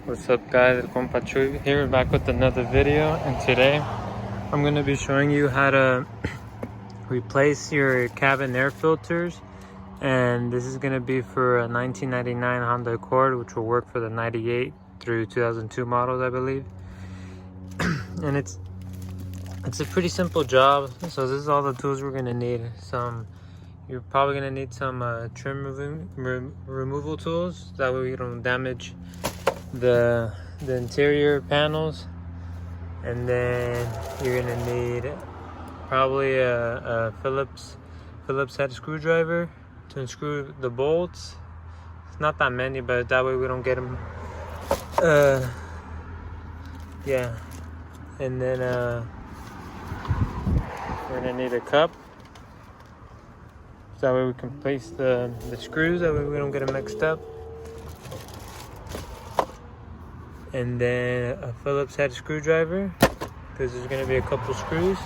What's up guys, it's Compa Chuy here, back with another video, and today I'm going to be showing you how to replace your cabin air filters. And this is going to be for a 1999 Honda Accord, which will work for the 98 through 2002 models, I believe. And it's a pretty simple job. So this is all the tools we're going to need. You're probably going to need some trim removal tools, that way we don't damage the interior panels. And then you're gonna need probably a Phillips head screwdriver to unscrew the bolts. It's not that many, but that way we don't get them. Yeah. And then we're gonna need a cup, so that way we can place the screws, that way we don't get them mixed up. And then a Phillips head screwdriver, because there's going to be a couple screws.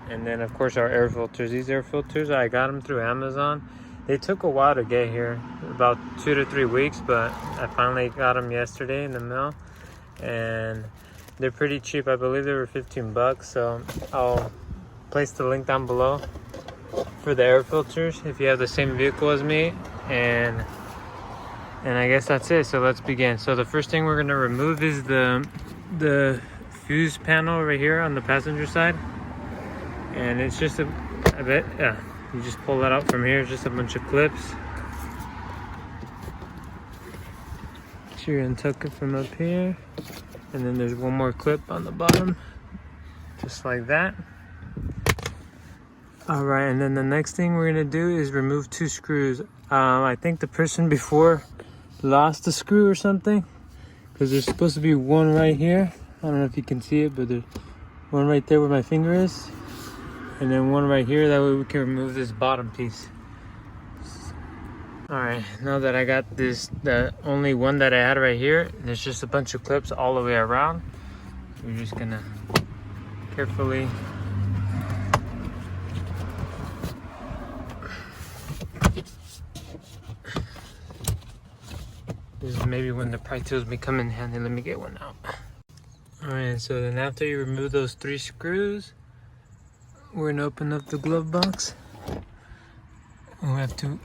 And then of course our air filters. These air filters, I got them through Amazon. They took a while to get here, about 2 to 3 weeks, but I finally got them yesterday in the mail. And they're pretty cheap. I believe they were 15 bucks. So I'll place the link down below for the air filters if you have the same vehicle as me. And I guess that's it. So let's begin. So the first thing we're going to remove is the fuse panel right here on the passenger side. And it's just you just pull that out from here. It's just a bunch of clips. So you're going to tuck it from up here. And then there's one more clip on the bottom. Just like that. Alright, and then the next thing we're going to do is remove 2 screws. I think the person before lost a screw or something, because there's supposed to be one right here. I don't know if you can see it, but there's one right there where my finger is, and then one right here. That way we can remove this bottom piece. All right, now that I got this, the only one that I had right here, there's just a bunch of clips all the way around. We're just gonna carefully this is maybe when the pry tools may come in handy. Let me get one out. Alright, so then after you remove those 3 screws, we're gonna open up the glove box. We have to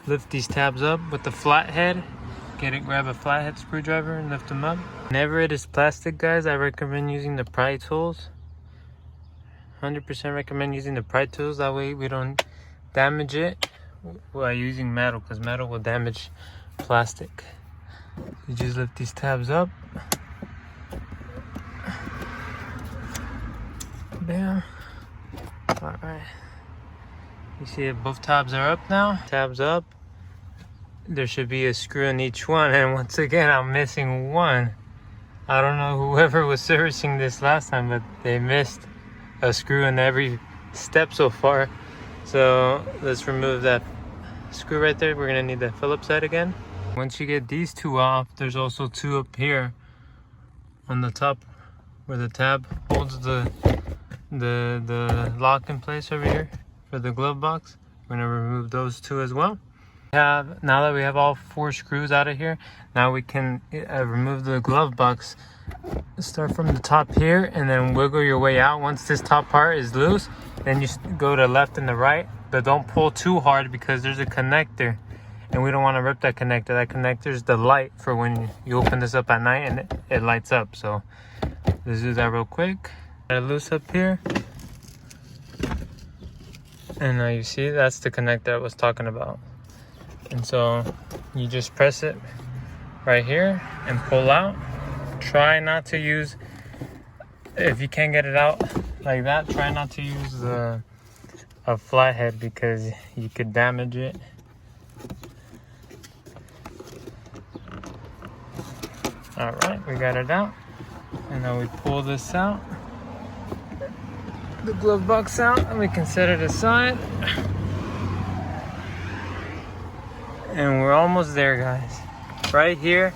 lift these tabs up with the flathead. Grab a flathead screwdriver and lift them up. Whenever it is plastic, guys, I recommend using the pry tools. 100% recommend using the pry tools. That way we don't damage it while using metal, because metal will damage plastic. You just lift these tabs up. Bam. Alright. You see it, both tabs are up now. Tabs up. There should be a screw in each one, and once again I'm missing one. I don't know whoever was servicing this last time, but they missed a screw in every step so far. So let's remove that screw right there. We're gonna need the Phillips head again. Once you get these 2 off, there's also 2 up here on the top where the tab holds the lock in place over here for the glove box. We're gonna remove those 2 as well. Now that we have all 4 screws out of here, now we can remove the glove box. Start from the top here and then wiggle your way out. Once this top part is loose, then you go to the left and the right, but don't pull too hard because there's a connector. And we don't want to rip that connector. That connector is the light for when you open this up at night and it lights up. So let's do that real quick. Get it loose up here. And now you see, that's the connector I was talking about. And so you just press it right here and pull out. Try not to use, if you can't get it out like that, try not to use a flathead, because you could damage it. Alright, we got it out. And now we pull this out, the glove box out, and we can set it aside. And we're almost there, guys. Right here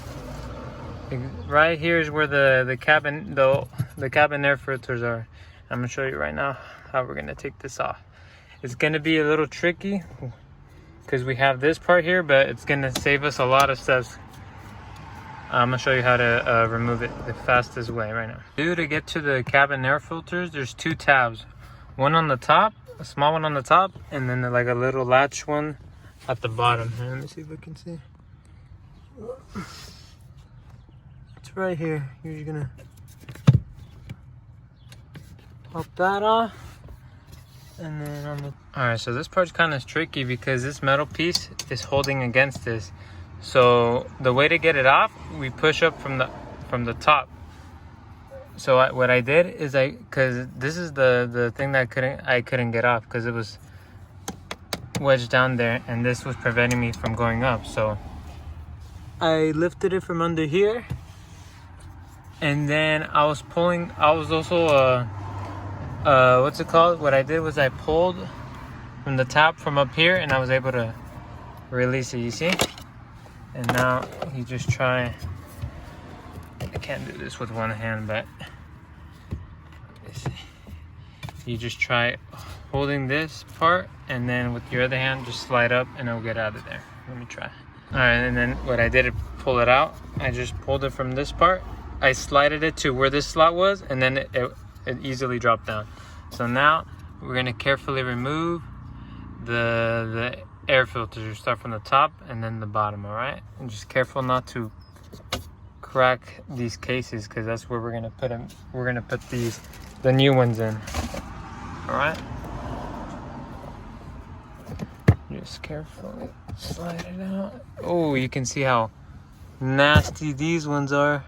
is where the cabin air filters are. I'm gonna show you right now how we're gonna take this off. It's gonna be a little tricky because we have this part here, but it's gonna save us a lot of steps. I'm gonna show you how to remove it the fastest way right now. To get to the cabin air filters, there's 2 tabs. One on the top, a small one on the top, and then like a little latch one at the bottom. Here, let me see if I can see. It's right here. You're just gonna pop that off. And then on the... Alright, so this part's kind of tricky because this metal piece is holding against this. So the way to get it off, we push up from the top. So what I did is because this is the thing that I couldn't get off because it was wedged down there, and this was preventing me from going up. So I lifted it from under here, and then I was also what's it called? What I did was I pulled from the top from up here, and I was able to release it, you see? And now you just try, I can't do this with one hand, but you just try holding this part, and then with your other hand just slide up and it'll get out of there. Let me try. All right, and then what I did to pull it out, I just pulled it from this part, I slided it to where this slot was, and then it easily dropped down. So now we're gonna carefully remove the air filters. You start from the top and then the bottom, all right? And just careful not to crack these cases, because that's where we're gonna put them. We're gonna put the new ones in, all right? Just carefully slide it out. Oh, you can see how nasty these ones are.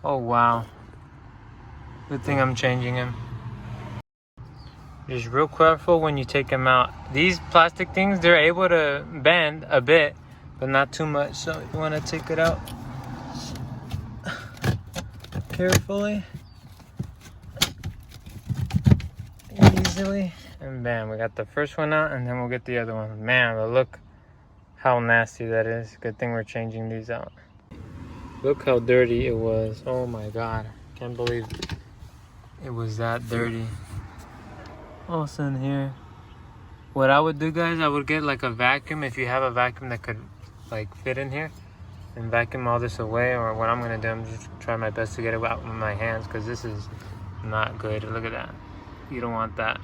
Oh wow. Good thing I'm changing them. Just real careful when you take them out. These plastic things, they're able to bend a bit, but not too much. So you want to take it out carefully, easily, and bam, we got the first one out, and then we'll get the other one. Man, but look how nasty that is. Good thing we're changing these out. Look how dirty it was. Oh my God, can't believe it was that dirty. Also in here, what I would do, guys, I would get like a vacuum. If you have a vacuum that could like fit in here, and vacuum all this away. Or what I'm gonna do, I'm just try my best to get it out with my hands, because this is not good. Look at that. You don't want that.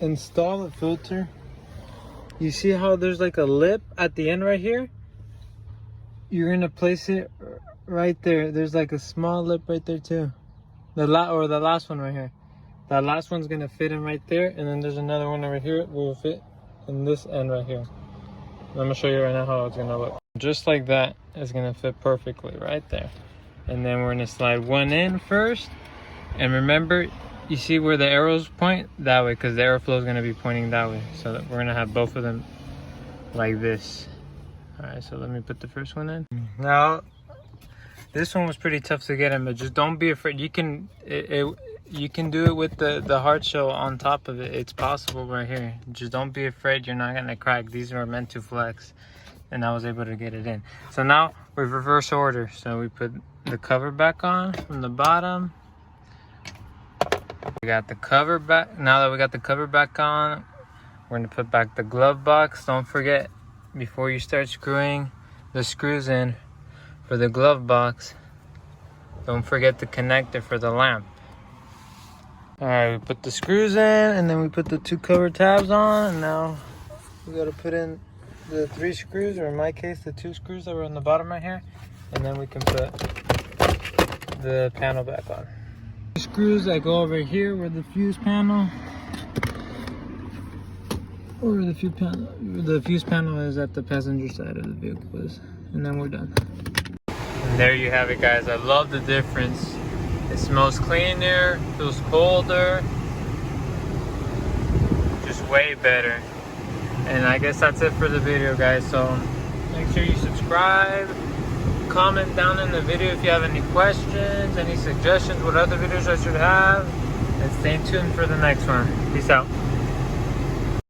Install a filter. You see how there's like a lip at the end right here? You're gonna place it right there. There's like a small lip right there too. The last one right here. That last one's gonna fit in right there, and then there's another one over here will fit in this end right here. I'm gonna show you right now how it's gonna look. Just like that, it's gonna fit perfectly right there. And then we're gonna slide one in first. And remember, you see where the arrows point? That way, because the airflow is gonna be pointing that way. So that we're gonna have both of them like this. All right, so let me put the first one in. Now, this one was pretty tough to get in, but just don't be afraid. You can do it with the hard shell on top of it. It's possible right here. Just don't be afraid. You're not gonna crack. These are meant to flex, and I was able to get it in. So now we reverse order. So we put the cover back on from the bottom. We got the cover back. Now that we got the cover back on, we're gonna put back the glove box. Don't forget, before you start screwing the screws in for the glove box, don't forget the connector for the lamp. All right, we put the screws in, and then we put the 2 cover tabs on, and now we gotta put in the 3 screws, or in my case, the 2 screws that were on the bottom right here, and then we can put the panel back on. The screws that go over here where the fuse panel, the fuse panel is at the passenger side of the vehicle is, and then we're done. And there you have it, guys. I love the difference. It smells cleaner, feels colder, just way better. And I guess that's it for the video, guys. So make sure you subscribe, comment down in the video if you have any questions, any suggestions, what other videos I should have, and stay tuned for the next one. Peace out.